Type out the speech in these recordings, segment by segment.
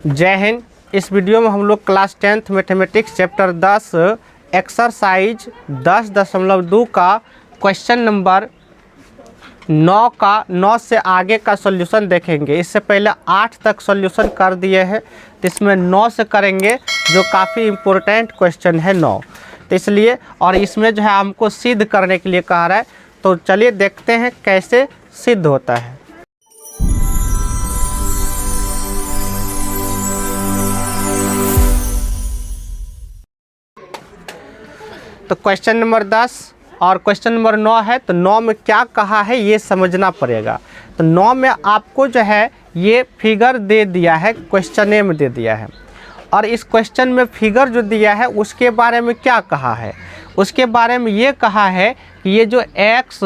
जय हिंद। इस वीडियो में हम लोग class 10th mathematics chapter 10 exercise 10.2 का क्वेश्चन नंबर 9 से आगे का सॉल्यूशन देखेंगे। इससे पहले 8 तक सॉल्यूशन कर दिए हैं, तो इसमें 9 से करेंगे जो काफ़ी इम्पोर्टेंट क्वेश्चन है 9। तो इसलिए और इसमें जो है हमको सिद्ध करने के लिए कहा रहा है, तो चलिए देखते हैं कैसे सिद्ध होता है। तो क्वेश्चन नंबर 10 और क्वेश्चन नंबर 9 है, तो 9 में क्या कहा है ये समझना पड़ेगा। तो 9 में आपको जो है ये फिगर दे दिया है, क्वेश्चन ए में दे दिया है, और इस क्वेश्चन में फिगर जो दिया है उसके बारे में क्या कहा है। उसके बारे में ये कहा है कि ये जो x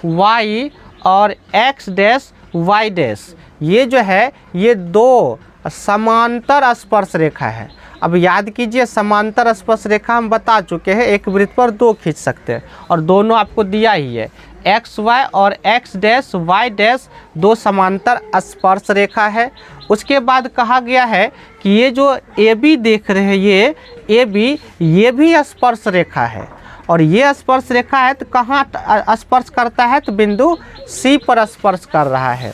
y और x डैश y डैश ये जो है ये दो समांतर स्पर्श रेखा है। अब याद कीजिए, समांतर स्पर्श रेखा हम बता चुके हैं, एक वृत्त पर दो खींच सकते हैं और दोनों आपको दिया ही है। एक्स वाई और एक्स डैश वाई डैश दो समांतर स्पर्श रेखा है। उसके बाद कहा गया है कि ये जो ए बी देख रहे हैं ये ए बी ये भी स्पर्श रेखा है, और ये स्पर्श रेखा है तो कहाँ स्पर्श करता है, तो बिंदु सी पर स्पर्श कर रहा है।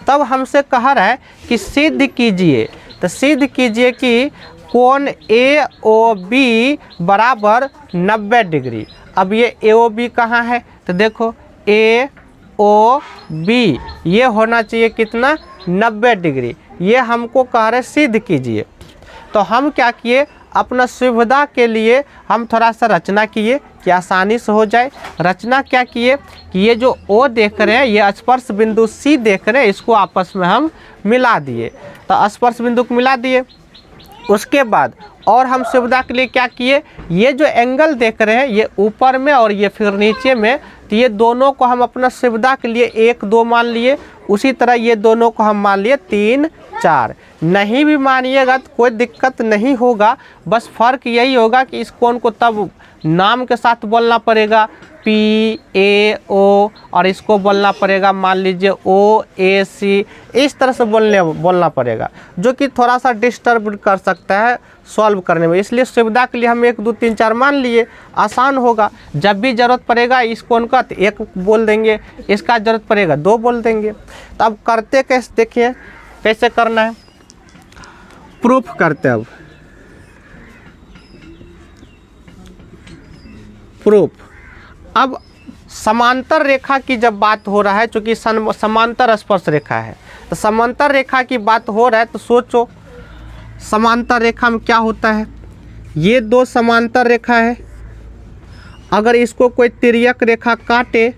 तब हमसे कह रहा है कि सिद्ध कीजिए, तो सिद्ध कीजिए कि कोण ए ओ बी बराबर 90 डिग्री। अब ये ए ओ बी कहाँ है, तो देखो ए ओ बी ये होना चाहिए कितना, 90 डिग्री। ये हमको कह रहे सिद्ध कीजिए। तो हम क्या किए, अपना सुविधा के लिए हम थोड़ा सा रचना किए कि आसानी से हो जाए। रचना क्या किए कि ये जो ओ देख रहे हैं ये स्पर्श बिंदु सी देख रहे हैं, इसको आपस में हम मिला दिए। तो स्पर्श बिंदु को मिला दिए। उसके बाद और हम सुविधा के लिए क्या किए, ये जो एंगल देख रहे हैं ये ऊपर में और ये फिर नीचे में, तो ये दोनों को हम अपना सुविधा के लिए 1 2 मान लिए। उसी तरह ये दोनों को हम मान लिए 3 4। नहीं भी मानिएगा तो कोई दिक्कत नहीं होगा, बस फ़र्क यही होगा कि इस कोण को तब नाम के साथ बोलना पड़ेगा पी ए ओ, और इसको बोलना पड़ेगा मान लीजिए ओ ए सी, इस तरह से बोलना पड़ेगा, जो कि थोड़ा सा डिस्टर्ब कर सकता है सॉल्व करने में। इसलिए सुविधा के लिए हम 1 2 3 4 मान लिए, आसान होगा। जब भी ज़रूरत पड़ेगा इस कोण का तो 1 बोल देंगे, इसका ज़रूरत पड़ेगा 2 बोल देंगे। तो अब करते कैसे, देखिए कैसे करना है, प्रूफ करते। अब प्रूफ, अब समांतर रेखा की जब बात हो रहा है, चूँकि समांतर स्पर्श रेखा है, तो समांतर रेखा की बात हो रहा है, तो सोचो समांतर रेखा में क्या होता है। ये दो समांतर रेखा है, अगर इसको कोई तिर्यक रेखा काटे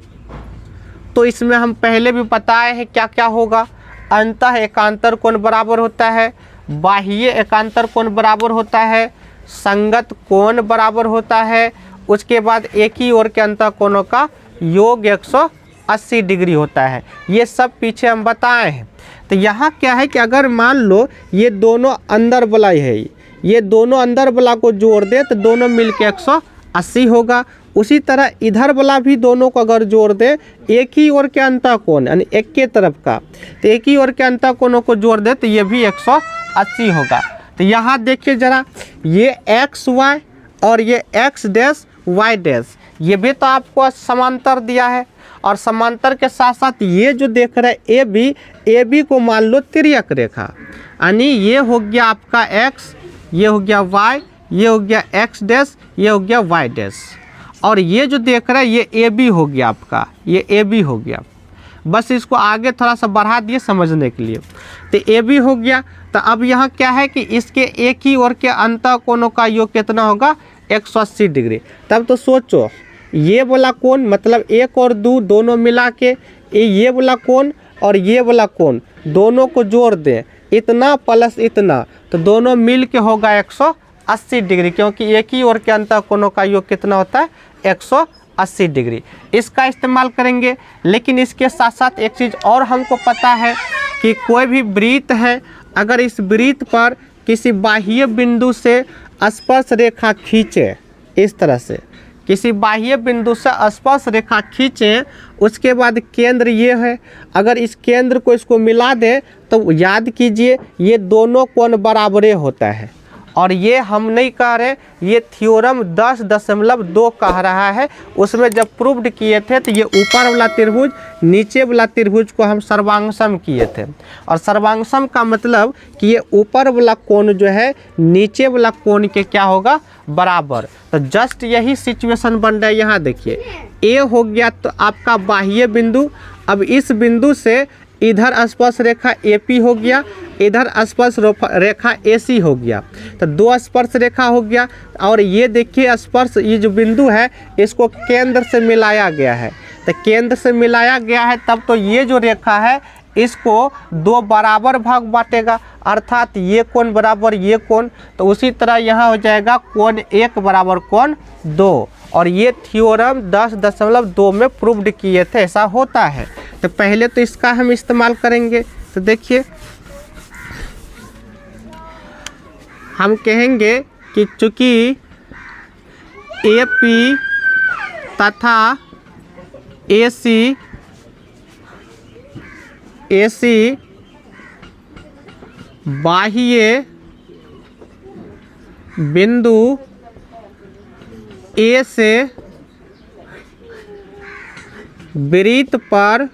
तो इसमें हम पहले भी बताए हैं क्या क्या होगा। अंतः एकांतर कोण बराबर होता है, बाह्य एकांतर कोण बराबर होता है, संगत कोण बराबर होता है। उसके बाद एक ही ओर के अंतः कोणों का योग 180 डिग्री होता है। ये सब पीछे हम बताए हैं। तो यहाँ क्या है कि अगर मान लो ये दोनों अंदर वाला है, ये दोनों अंदर वाला को जोड़ दे तो दोनों मिलके 180 होगा। उसी तरह इधर वाला भी दोनों को अगर जोड़ दे, एक ही ओर के अंतः कोण यानी एक के तरफ का, तो एक ही ओर के अंतः कोणों को जोड़ दे तो ये भी 180 होगा। तो यहाँ देखिए ज़रा, ये एक्स वाई और ये एक्स डैश वाई डैश ये भी तो आपको समांतर दिया है, और समांतर के साथ साथ ये जो देख रहे हैं ए बी को मान लो तिर्यक रेखा, यानी ये हो गया आपका एक्स, ये हो गया वाई, ये हो गया एक्स डैश, ये हो गया वाई डैश, और ये जो देख रहे हैं ये ए बी हो गया आपका, ये ए बी हो गया। बस इसको आगे थोड़ा सा बढ़ा दिए समझने के लिए, तो ए बी हो गया। तो अब यहाँ क्या है कि इसके एक ही ओर के अंतः कोणों का योग कितना होगा, 180 डिग्री। तब तो सोचो ये वाला कोण मतलब 1 और 2 दोनों मिला के ये वाला कोण और ये वाला कोण दोनों को जोड़ दें, इतना प्लस इतना, तो दोनों मिल के होगा 180 डिग्री, क्योंकि एक ही ओर के अंतः कोणों का योग कितना होता है, 180 डिग्री। इसका इस्तेमाल करेंगे। लेकिन इसके साथ साथ एक चीज़ और हमको पता है कि कोई भी वृत्त है, अगर इस वृत्त पर किसी बाह्य बिंदु से स्पर्श रेखा खींचे, इस तरह से किसी बाह्य बिंदु से स्पर्श रेखा खींचें, उसके बाद केंद्र ये है, अगर इस केंद्र को इसको मिला दें तो याद कीजिए ये दोनों कोण बराबरे होता है। और ये हम नहीं कह रहे, ये थ्योरम 10.2 कह रहा है। उसमें जब प्रूव्ड किए थे तो ये ऊपर वाला त्रिभुज नीचे वाला त्रिभुज को हम सर्वांगसम किए थे। और सर्वांगसम का मतलब कि ये ऊपर वाला कोण जो है नीचे वाला कोण के क्या होगा, बराबर। तो जस्ट यही सिचुएशन बन रहा है। यहाँ देखिए ए हो गया तो आपका बाह्य बिंदु, अब इस बिंदु से इधर स्पर्श रेखा AP हो गया, इधर स्पर्श रेखा AC हो गया, तो दो स्पर्श रेखा हो गया। और ये देखिए स्पर्श, ये जो बिंदु है इसको केंद्र से मिलाया गया है, तो केंद्र से मिलाया गया है तब तो ये जो रेखा है इसको दो बराबर भाग बांटेगा, अर्थात ये कोण बराबर ये कोण। तो उसी तरह यहाँ हो जाएगा कोण 1 बराबर कोण 2। और ये थ्योरम 10.2 में प्रूव्ड किए थे, ऐसा होता है। तो पहले तो इसका हम इस्तेमाल करेंगे। तो देखिए हम कहेंगे कि चूँकि AP तथा AC बाह्य बिंदु A से वृत्त पर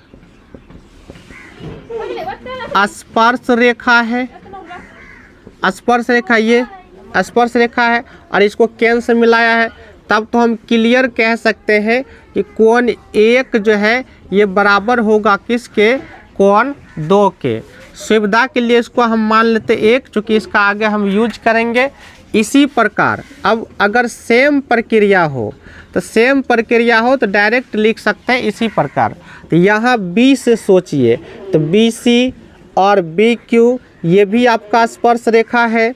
स्पर्श रेखा है, स्पर्श रेखा ये स्पर्श रेखा है और इसको केंद्र से मिलाया है, तब तो हम क्लियर कह सकते हैं कि कोण 1 जो है ये बराबर होगा किसके, कोण 2 के। सुविधा के लिए इसको हम मान लेते 1, चूँकि इसका आगे हम यूज करेंगे। इसी प्रकार अब अगर सेम प्रक्रिया हो तो सेम प्रक्रिया हो तो डायरेक्ट लिख सकते हैं इसी प्रकार। तो यहाँ B से सोचिए तो BC और BQ ये भी आपका स्पर्श रेखा है,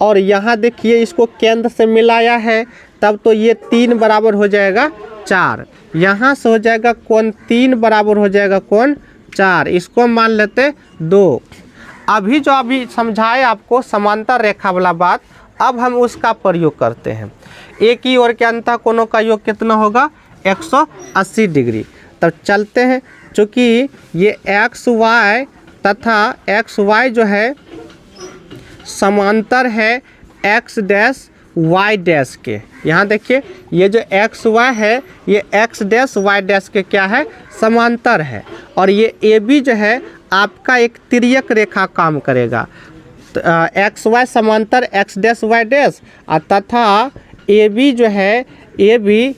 और यहाँ देखिए इसको केंद्र से मिलाया है, तब तो ये 3 बराबर हो जाएगा 4। यहाँ से हो जाएगा कोण 3 बराबर हो जाएगा कोण 4, इसको मान लेते 2। अभी जो अभी समझाए आपको समांतर रेखा वाला बात, अब हम उसका प्रयोग करते हैं। एक ही ओर के अंतः कोणों का योग कितना होगा, 180 डिग्री। तब चलते हैं, चूँकि ये XY तथा XY जो है समांतर है X डैश Y डैश के। यहाँ देखिए ये जो XY है ये X डैश Y डैश के क्या है, समांतर है। और ये AB जो है आपका एक तिर्यक रेखा काम करेगा। XY समांतर X डैश Y डैश, तथा AB जो है AB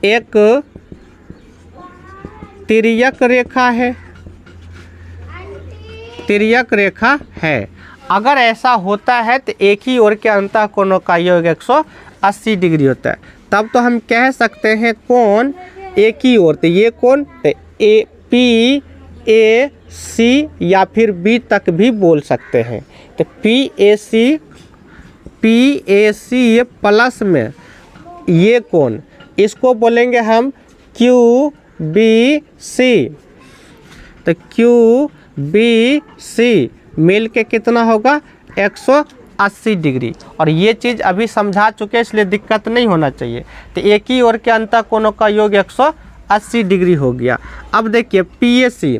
एक तिर्यक रेखा है, तिर्यक रेखा है। अगर ऐसा होता है तो एक ही ओर के अंतः कोणों का योग 180 डिग्री होता है। तब तो हम कह सकते हैं कोण एक ही ओर, तो ये कोण PAC या फिर B तक भी बोल सकते हैं। तो PAC प्लस में ये कोण, इसको बोलेंगे हम QBC। तो QBC मिल के कितना होगा, 180 डिग्री। और ये चीज़ अभी समझा चुके इसलिए दिक्कत नहीं होना चाहिए। तो एक ही ओर के अंतः कोणों का योग 180 डिग्री हो गया। अब देखिए PAC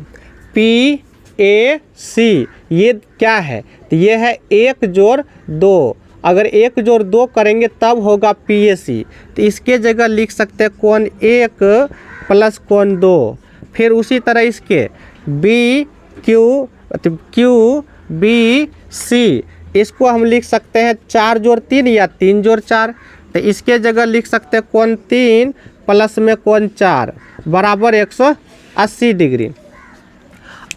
ये क्या है, तो ये है 1 जोड़ 2। अगर 1 जोड़ 2 करेंगे तब होगा PAC। तो इसके जगह लिख सकते हैं कोण 1 प्लस कोण 2। फिर उसी तरह इसके QBC इसको हम लिख सकते हैं 4 जोड़ 3 या 3 जोड़ 4। तो इसके जगह लिख सकते हैं कोण 3 प्लस में कोण 4 बराबर 180 डिग्री।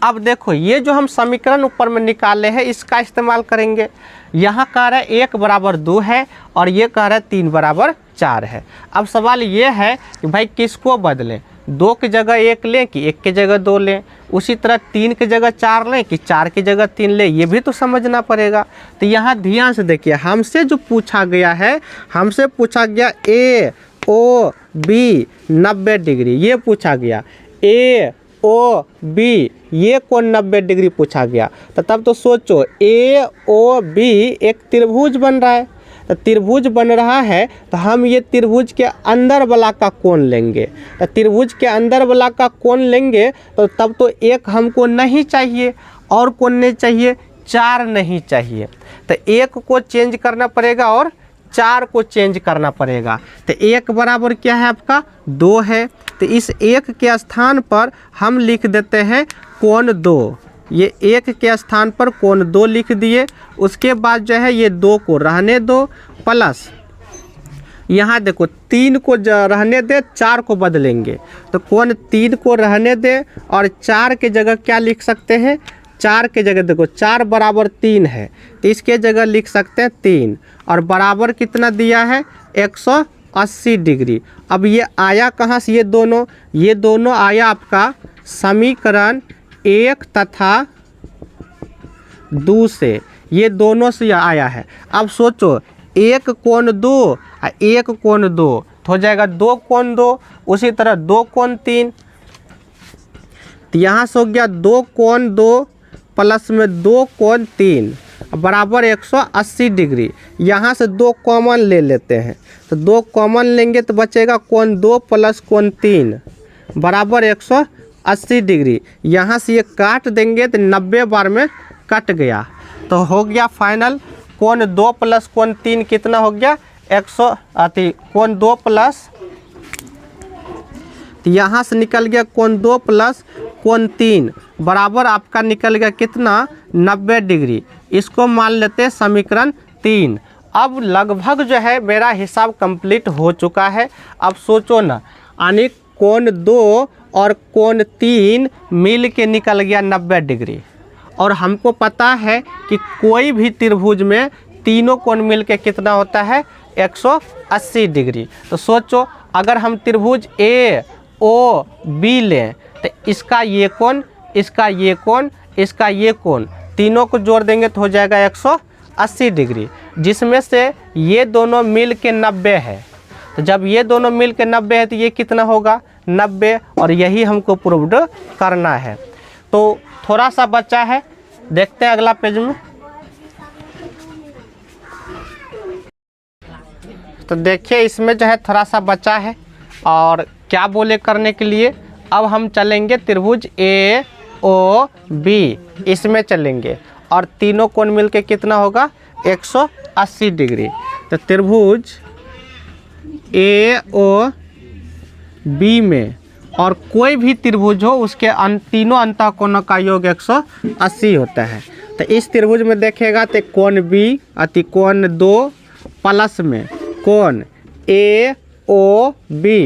अब देखो ये जो हम समीकरण ऊपर में निकाले हैं इसका इस्तेमाल करेंगे। यहाँ कह रहा है 1 बराबर 2 है और ये कह रहा है 3 बराबर 4 है। अब सवाल ये है कि भाई किसको बदलें, 2 की जगह 1 लें कि 1 की जगह 2 लें, उसी तरह 3 की जगह 4 लें कि 4 की जगह 3 लें, ये भी तो समझना पड़ेगा। तो यहाँ ध्यान से देखिए, हमसे जो पूछा गया है, हमसे पूछा गया AOB 90 डिग्री, ये पूछा गया AOB ये कोण 90 डिग्री पूछा गया। तो तब तो सोचो AOB एक त्रिभुज बन रहा है, तो त्रिभुज बन रहा है तो हम ये त्रिभुज के अंदर वाला का कोण लेंगे। तो त्रिभुज के अंदर वाला का कोण लेंगे तो तब तो एक हमको नहीं चाहिए और कोण नहीं चाहिए, 4 नहीं चाहिए। तो एक को चेंज करना पड़ेगा और 4 को चेंज करना पड़ेगा। तो 1 बराबर क्या है आपका 2 है। तो इस 1 के स्थान पर हम लिख देते हैं कोण 2। ये 1 के स्थान पर कोण 2 लिख दिए। उसके बाद जो है ये 2 को रहने दो, प्लस यहाँ देखो 3 को रहने दे, 4 को बदलेंगे। तो कोण 3 को रहने दे और 4 के जगह क्या लिख सकते हैं, 4 के जगह देखो 4 बराबर 3 है तो इसके जगह लिख सकते हैं 3 और बराबर कितना दिया है 180 डिग्री। अब ये आया कहाँ से, ये दोनों आया आपका समीकरण 1 तथा 2 से, ये दोनों से आया है। अब सोचो 1 कोण 2 और 1 कोण 2 तो हो जाएगा 2 कोण 2, उसी तरह 2 कोण 3। तो यहाँ से हो गया 2 कोण 2 प्लस में 2 कोण 3 बराबर 180 डिग्री। यहाँ से 2 कॉमन ले लेते हैं तो 2 कॉमन लेंगे तो बचेगा कोण 2 प्लस कोण 3 बराबर 180 डिग्री। यहाँ से ये काट देंगे तो 90 बार में कट गया। तो हो गया फाइनल कोण 2 प्लस कोण 3 कितना हो गया कोण 2 प्लस, तो यहाँ से निकल गया कोण 2 प्लस कोण 3 बराबर आपका निकल गया कितना 90 डिग्री। इसको मान लेते हैं समीकरण 3। अब लगभग जो है मेरा हिसाब कंप्लीट हो चुका है। अब सोचो ना, यानी कोण 2 और कोण 3 मिल के निकल गया 90 डिग्री। और हमको पता है कि कोई भी त्रिभुज में तीनों कोण मिल के कितना होता है 180 डिग्री। तो सोचो अगर हम त्रिभुज ए ओ बी लें तो इसका ये कोण, इसका ये कोण, इसका ये कोण, तीनों को जोड़ देंगे तो हो जाएगा 180 डिग्री, जिसमें से ये दोनों मिल के 90 है। तो जब ये दोनों मिल के 90 है तो ये कितना होगा 90, और यही हमको प्रूव्ड करना है। तो थोड़ा सा बचा है, देखते हैं अगला पेज में। तो देखिए इसमें जो है थोड़ा सा बचा है और क्या बोले करने के लिए, अब हम चलेंगे त्रिभुज ए ओ बी, इसमें चलेंगे और तीनों कोण मिलके कितना होगा 180 डिग्री। तो त्रिभुज ए ओ बी में और कोई भी त्रिभुज हो उसके तीनों अंतःकोणों का योग 180 होता है। तो इस त्रिभुज में देखेगा तो कोण बी अति कोण 2 प्लस में कोण ए ओ बी,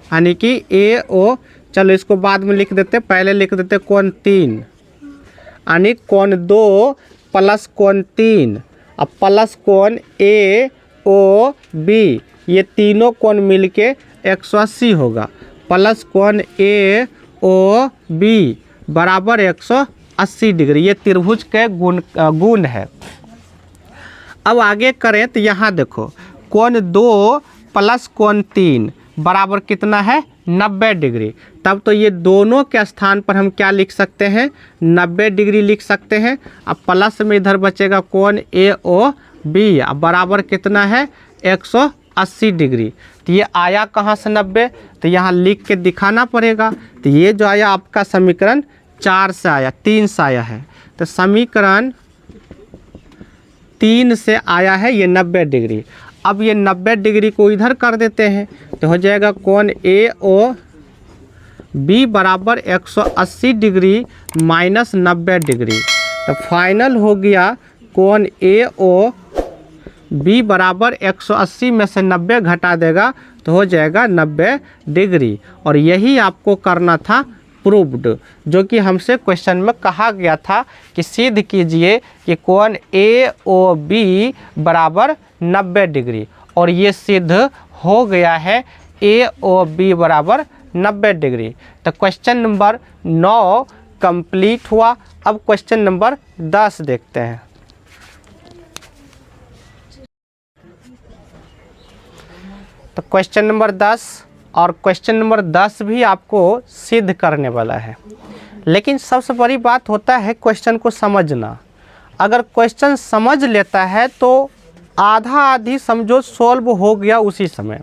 यानी कि ए ओ, चलो इसको बाद में लिख देते, पहले लिख देते कोण 3, यानी कोण 2 प्लस कोण 3 अब प्लस कोण ए ओ बी, ये तीनों कोण मिलके 180 होगा, प्लस कोण ए ओ बी बराबर 180 डिग्री। ये त्रिभुज के गुण है। अब आगे करें तो यहाँ देखो कोण 2 प्लस कोण 3 बराबर कितना है 90 डिग्री। तब तो ये दोनों के स्थान पर हम क्या लिख सकते हैं 90 डिग्री लिख सकते हैं। अब प्लस में इधर बचेगा कोण ए ओ बी, अब बराबर कितना है 180 डिग्री। तो ये आया कहाँ से 90, तो यहाँ लिख के दिखाना पड़ेगा। तो ये जो आया आपका समीकरण 4 से आया, 3 से आया है। तो समीकरण 3 से आया है ये 90 डिग्री। अब ये 90 डिग्री को इधर कर देते हैं तो हो जाएगा कोण ए ओ बी बराबर 180 डिग्री माइनस 90 डिग्री। तो फाइनल हो गया कोण ए ओ बी बराबर 180 में से 90 घटा देगा तो हो जाएगा 90 डिग्री। और यही आपको करना था प्रूव्ड, जो कि हमसे क्वेश्चन में कहा गया था कि सिद्ध कीजिए कि कोण ए ओ बी बराबर 90 डिग्री, और ये सिद्ध हो गया है ए ओ बी बराबर 90 डिग्री। तो क्वेश्चन नंबर 9 कंप्लीट हुआ। अब क्वेश्चन नंबर 10 देखते हैं। तो क्वेश्चन नंबर 10 और क्वेश्चन नंबर 10 भी आपको सिद्ध करने वाला है, लेकिन सबसे बड़ी बात होता है क्वेश्चन को समझना। अगर क्वेश्चन समझ लेता है तो आधा आधी समझो सॉल्व हो गया उसी समय।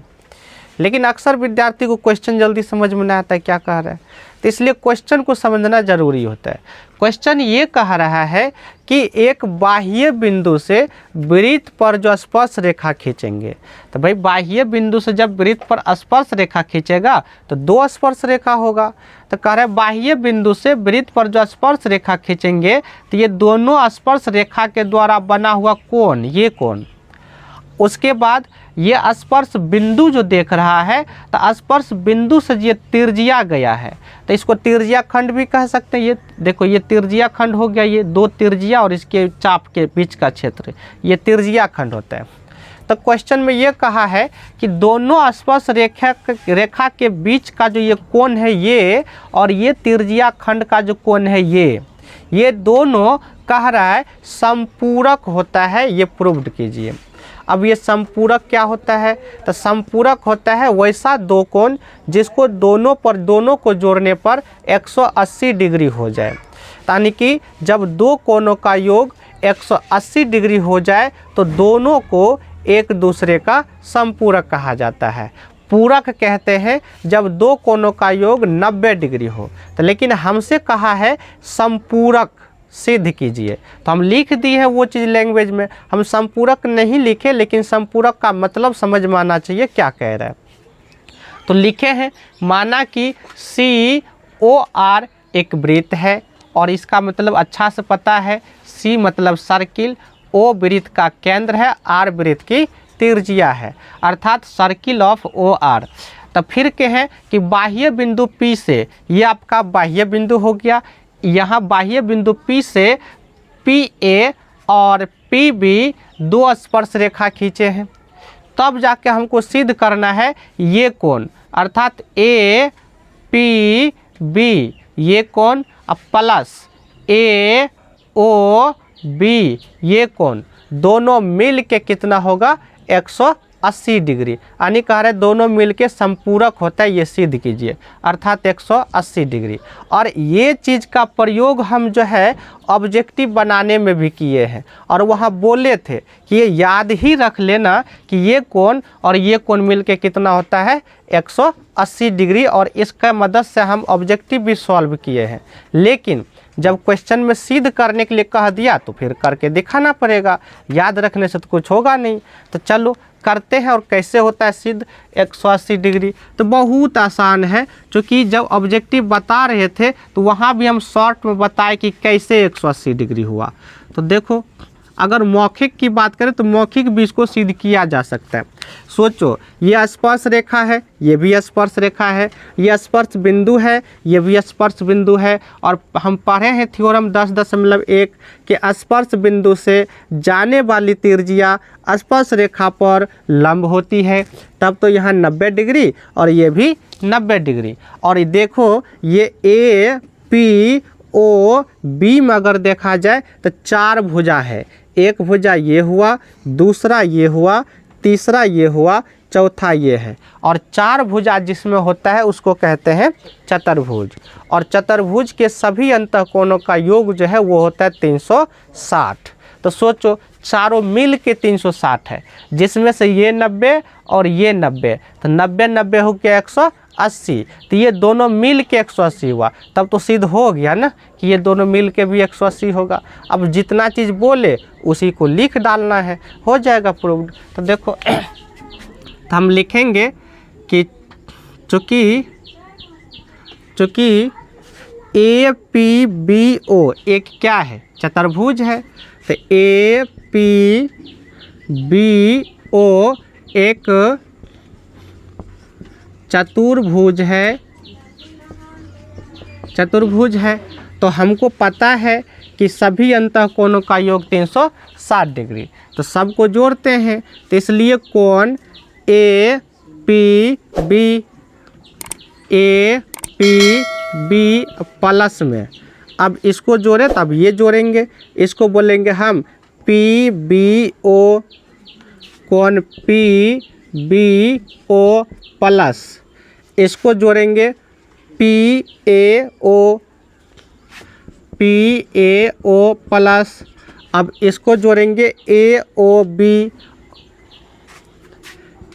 लेकिन अक्सर विद्यार्थी को क्वेश्चन जल्दी समझ में नहीं आता है क्या कह रहा है, तो इसलिए क्वेश्चन को समझना जरूरी होता है। क्वेश्चन ये कह रहा है कि एक बाह्य बिंदु से वृत्त पर जो स्पर्श रेखा खींचेंगे, तो भाई बाह्य बिंदु से जब वृत्त पर स्पर्श रेखा खींचेगा तो दो स्पर्श रेखा होगा। तो कह रहे हैं बाह्य बिंदु से वृत्त पर जो स्पर्श रेखा खींचेंगे तो ये दोनों स्पर्श रेखा के द्वारा बना हुआ कोण, ये कोण, उसके बाद ये स्पर्श बिंदु जो देख रहा है तो स्पर्श बिंदु से ये तिर्जिया गया है, तो इसको तिर्जिया खंड भी कह सकते हैं। ये देखो ये तिर्जिया खंड हो गया, ये दो तिर्जिया और इसके चाप के बीच का क्षेत्र ये तिर्जिया खंड होता है। तो क्वेश्चन में ये कहा है कि दोनों स्पर्श रेखा के बीच का जो ये कोण है ये, और ये तिर्जिया खंड का जो कोण है ये दोनों कह रहा है संपूरक होता है। ये प्रूव्ड कीजिए। अब ये संपूरक क्या होता है, तो संपूरक होता है वैसा दो कोण जिसको दोनों को जोड़ने पर 180 डिग्री हो जाए। यानी कि जब दो कोणों का योग 180 डिग्री हो जाए तो दोनों को एक दूसरे का संपूरक कहा जाता है। पूरक कहते हैं जब दो कोणों का योग 90 डिग्री हो। तो लेकिन हमसे कहा है संपूरक सिद्ध कीजिए, तो हम लिख दिए है वो चीज़ लैंग्वेज में, हम संपूरक नहीं लिखे, लेकिन संपूरक का मतलब समझ में आना चाहिए क्या कह रहा है। तो लिखे हैं, माना कि COR एक वृत्त है और इसका मतलब अच्छा से पता है, C मतलब सर्किल, O वृत्त का केंद्र है, R वृत्त की त्रिज्या है, अर्थात सर्किल ऑफ OR। तो फिर कहें कि बाह्य बिंदु P से, ये आपका बाह्य बिंदु हो गया, यहाँ बाह्य बिंदु P से PA और PB दो स्पर्श रेखा खींचे हैं, तब जाके हमको सिद्ध करना है ये कोण, अर्थात APB ये कोण प्लस AOB ये कोण, दोनों मिल के कितना होगा 180 डिग्री, यानी कह रहे दोनों मिलके संपूरक होता है, ये सिद्ध कीजिए, अर्थात 180 डिग्री। और ये चीज़ का प्रयोग हम जो है ऑब्जेक्टिव बनाने में भी किए हैं, और वहाँ बोले थे कि ये याद ही रख लेना कि ये कोण और ये कोण मिलके कितना होता है 180 डिग्री, और इसका मदद से हम ऑब्जेक्टिव भी सॉल्व किए हैं। लेकिन जब क्वेश्चन में सिद्ध करने के लिए कह दिया तो फिर करके दिखाना पड़ेगा, याद रखने से तो कुछ होगा नहीं। तो चलो करते हैं, और कैसे होता है सिद्ध 180 डिग्री, तो बहुत आसान है। क्योंकि जब ऑब्जेक्टिव बता रहे थे तो वहाँ भी हम शॉर्ट में बताए कि कैसे 180 डिग्री हुआ। तो देखो अगर मौखिक की बात करें तो मौखिक भी इसको सिद्ध किया जा सकता है। सोचो ये स्पर्श रेखा है, ये भी स्पर्श रेखा है, ये स्पर्श बिंदु है, ये भी स्पर्श बिंदु है, और हम पढ़े हैं थ्योरम 10.1 कि स्पर्श बिंदु से जाने वाली त्रिज्या स्पर्श रेखा पर लंब होती है, तब तो यहाँ 90 डिग्री और ये भी 90 डिग्री। और ये देखो ये APOB में अगर देखा जाए तो 4 भुजा है, एक भुजा ये हुआ, दूसरा ये हुआ, तीसरा ये हुआ, चौथा ये है, और 4 भुजा जिसमें होता है उसको कहते हैं चतुर्भुज। और चतुर्भुज के सभी अंतःकोणों का योग जो है वो होता है 360। तो सोचो चारों मिल के 360 है, जिसमें से ये 90 और ये 90, तो 90 हो गया 180, तो ये दोनों मिल के 180 हुआ, तब तो सिद्ध हो गया ना कि ये दोनों मिल के भी 180 होगा। अब जितना चीज़ बोले उसी को लिख डालना है, हो जाएगा प्रूव्ड। तो देखो तो हम लिखेंगे कि चूँकि APBO एक क्या है, चतुर्भुज है, तो APBO एक चतुर्भुज है। तो हमको पता है कि सभी अंतःकोणों का योग 360 डिग्री, तो सबको जोड़ते हैं, तो इसलिए कोण APB प्लस में, अब इसको जोड़े तब ये जोड़ेंगे, इसको बोलेंगे हम PBO, कोण PBO प्लस, इसको जोड़ेंगे PAO प्लस, अब इसको जोड़ेंगे AOB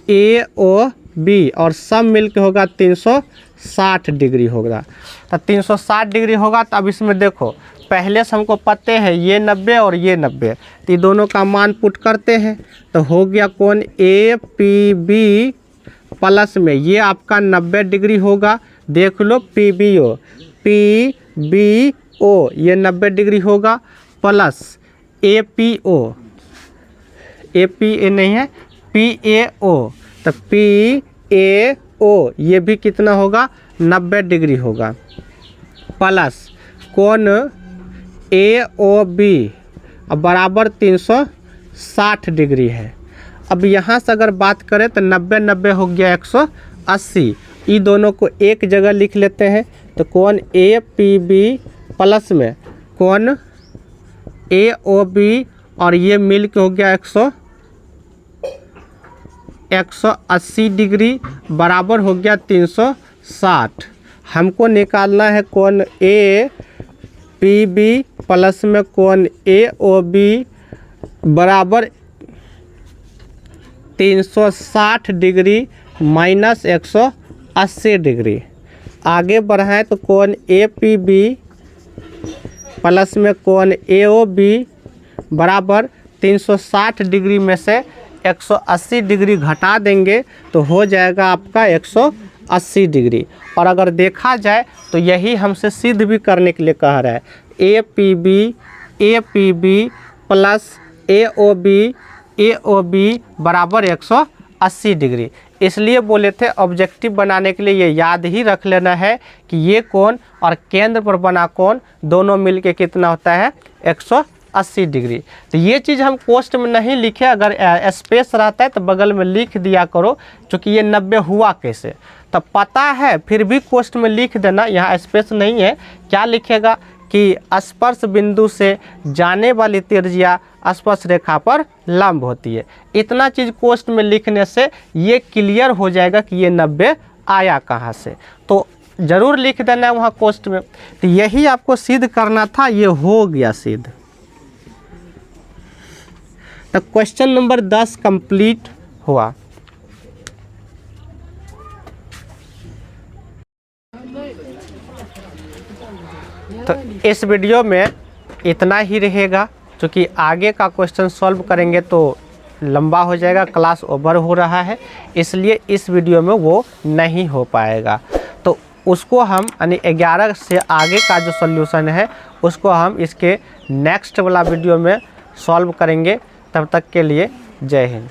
ए ओ बी और सब मिल के होगा 360 डिग्री होगा। तो 360 डिग्री होगा। तो अब इसमें देखो पहले से हमको पते हैं ये 90 और ये 90, तो ये दोनों का मान पुट करते हैं तो हो गया कोण ए पी बी प्लस में ये आपका 90 डिग्री होगा। देख लो पी बी ओ ये 90 डिग्री होगा प्लस ए पी ए नहीं है पी ए ओ, तो पी ए ओ ये भी कितना होगा 90 डिग्री होगा प्लस कोण ए ओ बी बराबर 360 डिग्री है। अब यहाँ से अगर बात करें तो 90 90 हो गया 180, ये दोनों को एक जगह लिख लेते हैं। तो कोण ए पी बी प्लस में कोण ए ओ बी और ये मिल के हो गया 180 डिग्री बराबर हो गया 360। हमको निकालना है कोण ए पी बी प्लस में कोण ए ओ बी बराबर 360 डिग्री माइनस 180 डिग्री। आगे बढ़ाएं तो कोण ए पी बी प्लस में कोण ए ओ बी बराबर 360 डिग्री में से 180 डिग्री घटा देंगे तो हो जाएगा आपका 180 डिग्री। और अगर देखा जाए तो यही हमसे सिद्ध भी करने के लिए कह रहा है। A P B plus A O B बराबर 180 डिग्री। इसलिए बोले थे ऑब्जेक्टिव बनाने के लिए ये याद ही रख लेना है कि ये कोण और केंद्र पर बना कोण दोनों मिलके कितना होता है 180 डिग्री। तो ये चीज़ हम पोस्ट में नहीं लिखे, अगर स्पेस रहता है तो बगल में लिख दिया करो, क्योंकि ये 90 हुआ कैसे तो पता है, फिर भी पोस्ट में लिख देना। यहाँ स्पेस नहीं है, क्या लिखेगा कि स्पर्श बिंदु से जाने वाली त्रिज्या स्पर्श रेखा पर लंब होती है। इतना चीज़ पोस्ट में लिखने से ये क्लियर हो जाएगा कि ये 90 आया कहाँ से, तो ज़रूर लिख देना है वहाँ पोस्ट में। तो यही आपको सिद्ध करना था, ये हो गया सिद्ध। तो क्वेश्चन नंबर 10 कंप्लीट हुआ। तो इस वीडियो में इतना ही रहेगा, क्योंकि आगे का क्वेश्चन सॉल्व करेंगे तो लंबा हो जाएगा, क्लास ओवर हो रहा है, इसलिए इस वीडियो में वो नहीं हो पाएगा। तो उसको हम यानी 11 से आगे का जो सॉल्यूशन है उसको हम इसके नेक्स्ट वाला वीडियो में सॉल्व करेंगे। तब तक के लिए जय हिंद।